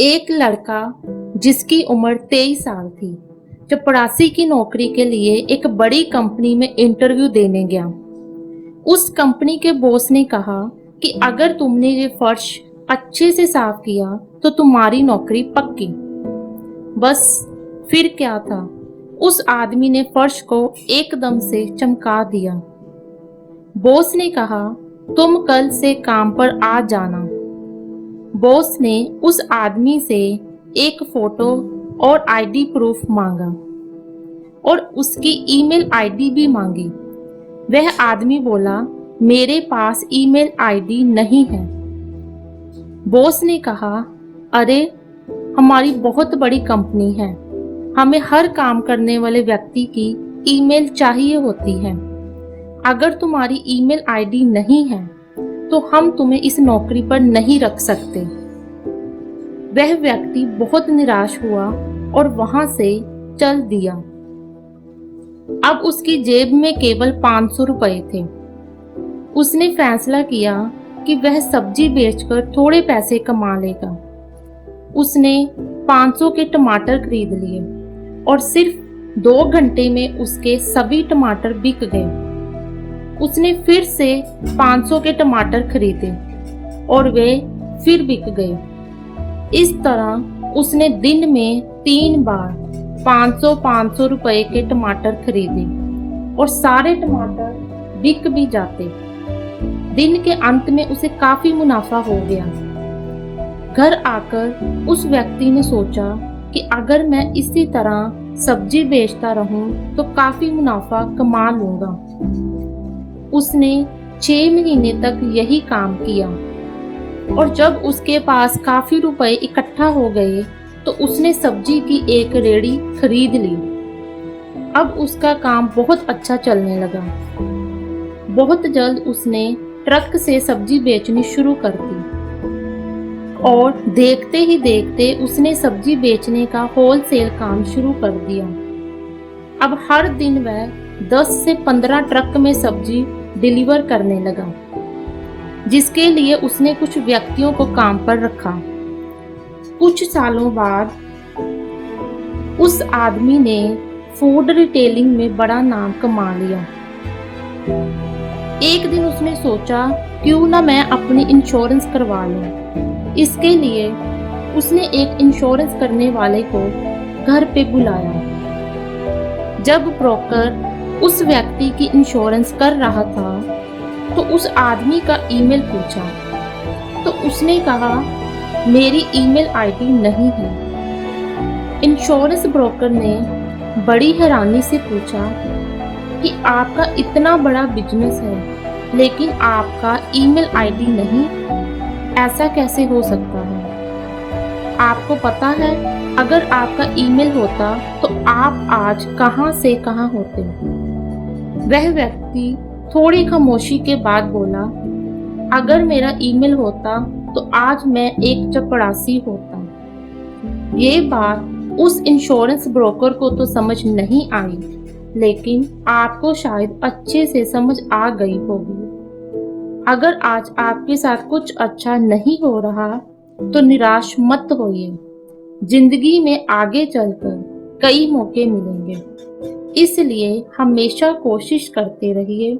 एक लड़का जिसकी उम्र 23 साल थी, चपरासी की नौकरी के लिए एक बड़ी कंपनी में इंटरव्यू देने गया। उस कंपनी के बॉस ने कहा कि अगर तुमने ये फर्श अच्छे से साफ किया तो तुम्हारी नौकरी पक्की। बस फिर क्या था, उस आदमी ने फर्श को एकदम से चमका दिया। बॉस ने कहा, तुम कल से काम पर आ जाना। बॉस ने उस आदमी से एक फोटो और आईडी प्रूफ मांगा और उसकी ईमेल आईडी भी मांगी। वह आदमी बोला, मेरे पास ईमेल आईडी नहीं है। बॉस ने कहा, अरे हमारी बहुत बड़ी कंपनी है, हमें हर काम करने वाले व्यक्ति की ईमेल चाहिए होती है। अगर तुम्हारी ईमेल आईडी नहीं है तो हम तुम्हें इस नौकरी पर नहीं रख सकते। वह व्यक्ति बहुत निराश हुआ और वहां से चल दिया। अब उसकी जेब में केवल 500 रुपए थे। उसने फैसला किया कि वह सब्जी बेचकर थोड़े पैसे कमा लेगा। उसने 500 के टमाटर खरीद लिए और सिर्फ 2 घंटे में उसके सभी टमाटर बिक गए। उसने फिर से 500 के टमाटर खरीदे और वे फिर बिक गए। इस तरह उसने दिन में 3 बार 500-500 रुपए के टमाटर खरीदे और सारे टमाटर बिक भी जाते। दिन के अंत में उसे काफी मुनाफा हो गया। घर आकर उस व्यक्ति ने सोचा कि अगर मैं इसी तरह सब्जी बेचता रहूं तो काफी मुनाफा कमा लूंगा। उसने 6 महीने तक यही काम किया और जब उसके पास काफी रुपए इकट्ठा हो गए तो उसने सब्जी की एक रेहड़ी खरीद ली। अब उसका काम बहुत अच्छा चलने लगा। बहुत जल्द उसने ट्रक से सब्जी बेचनी शुरू कर दी और देखते ही देखते उसने सब्जी बेचने का होलसेल काम शुरू कर दिया। अब हर दिन वह 10 से 15 ट्रक में सब्जी डिलीवर करने लगा, जिसके लिए उसने कुछ व्यक्तियों को काम पर रखा। कुछ सालों बाद उस आदमी ने फूड रिटेलिंग में बड़ा नाम कमा लिया। एक दिन उसने सोचा, क्यों ना मैं अपनी इंश्योरेंस करवा लूं। इसके लिए उसने एक इंश्योरेंस करने वाले को घर पे बुलाया। जब ब्रोकर उस व्यक्ति की इंश्योरेंस कर रहा था तो उस आदमी का ईमेल पूछा तो उसने कहा, मेरी ईमेल आईडी नहीं है। इंश्योरेंस ब्रोकर ने बड़ी हैरानी से पूछा कि आपका इतना बड़ा बिजनेस है लेकिन आपका ईमेल आईडी नहीं, ऐसा कैसे हो सकता है? आपको पता है, अगर आपका ईमेल होता तो आप आज कहां से कहां होते। वह व्यक्ति थोड़ी खामोशी के बाद बोला, अगर मेरा ईमेल होता तो आज मैं एक चपरासी होता। ये बात उस इंश्योरेंस ब्रोकर को तो समझ नहीं आई, लेकिन आपको शायद अच्छे से समझ आ गई होगी। अगर आज आपके साथ कुछ अच्छा नहीं हो रहा तो निराश मत होइए। जिंदगी में आगे चलकर कई मौके मिलेंगे, इसलिए हमेशा कोशिश करते रहिए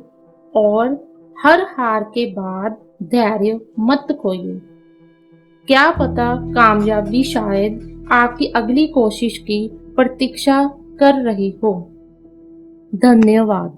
और हर हार के बाद धैर्य मत खोइए। क्या पता कामयाबी शायद आपकी अगली कोशिश की प्रतीक्षा कर रही हो। धन्यवाद।